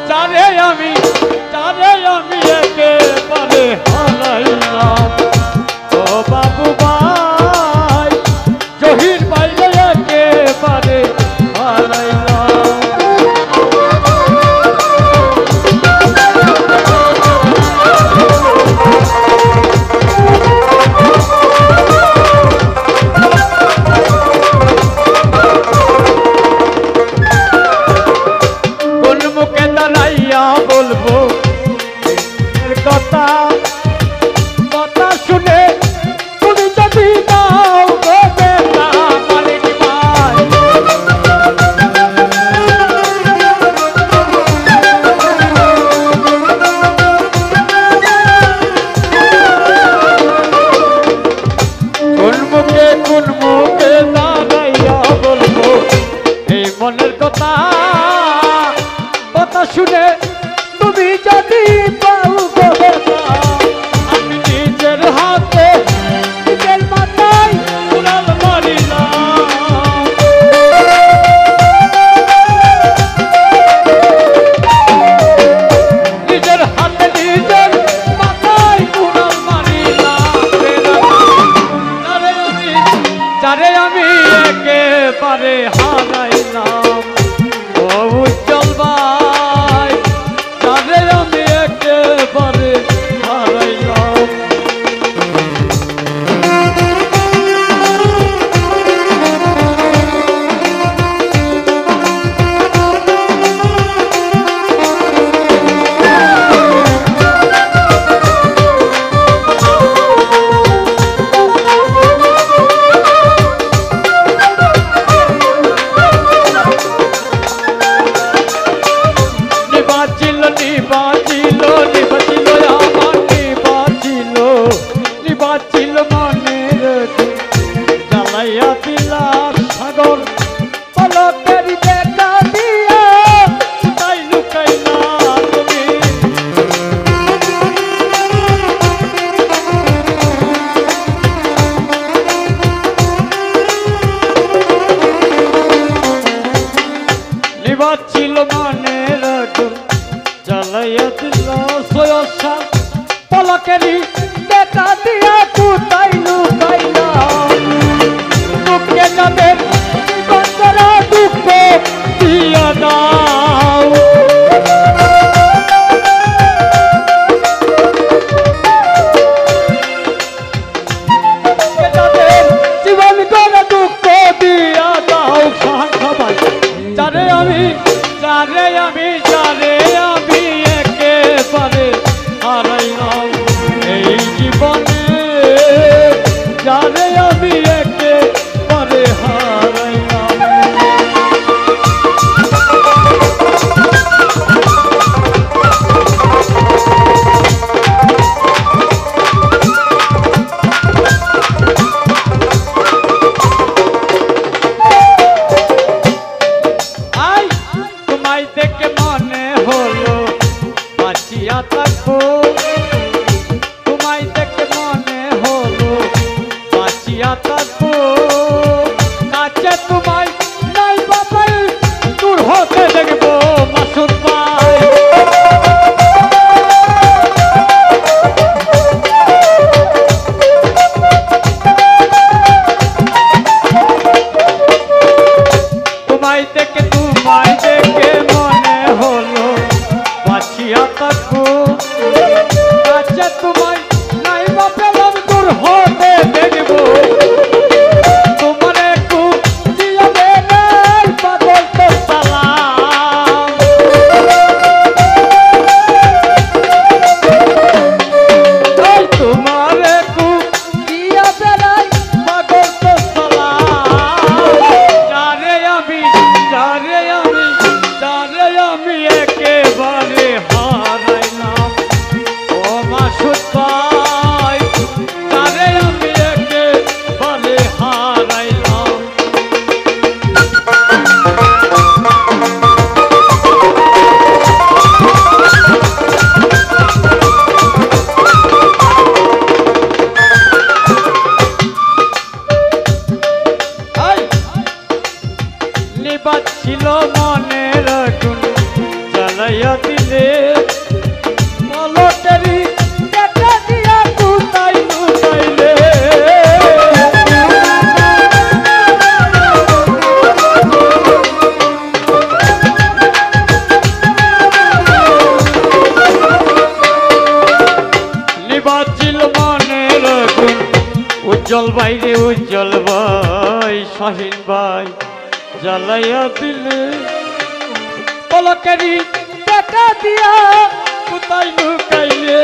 যারে আমি একেবারে হারাইলাম ও বাবু ভাই জহির বাইরে একেবারে হারাইলাম। কোন মুখে দাঁড়াইয়া বলবো কথা কথা শুনে তুমি যদি দাও গো বেটা মালিক ভাই কোন মুখে দাঁড়াইয়া বলবো এই মনের কথা কথা শুনে তুমি যদি পাও গো বেটা আমি নিজের হাতে নিজের মাথায় উড়াল মারিলাম। নিজের হাতে নিজের মাথায় উড়াল মারিলাম। যারে আমি একেবারে হারাইলাম ও উজ্জ্বল ভাই যারে আমি একেবারে হারাইলাম। নিবাচিল মনের জ্বালাইয়া দিলা সাগর পলকের দেখা দিয়া তাই লুকাইলা তুমি। নিবাচিল মনের জ্বালাইয়া দিলা সয়সা পলকেরি দেখা দিয়া কোথায় লুকাইলা দুঃখে যাদের কতরা দুঃখ দিয়া দাও। যাদের জীবন করে দুঃখ দিয়া দাও সবাই যারে আমি একেবারে হারাইলাম এই জীবনে যারে আমি একেবারে হারাইলাম। আই তোমায় দেখে মনে হলো বাঁচিয়া থাকবো তোমায় দেখে মনে হলো বাঁচিয়া থাকবো কাছে তোমায় নাই বাবাই দূর হতে দেখবো মাসুদ ভাই। তোমায় দেখে মনে হলো বাঁচিয়া থাকবো জ্বালাইয়া দিলে পলকেরি দেখা দিয়া কোথায় লুকাইলে নিবাজিল মনের গুণ উজ্জ্বল বাইরে উজ্জ্বল ভাই শাহিন ভাই জ্বালাইয়া দিলে পলকেরি দেখা দিয়া কোথায় লুকাইলে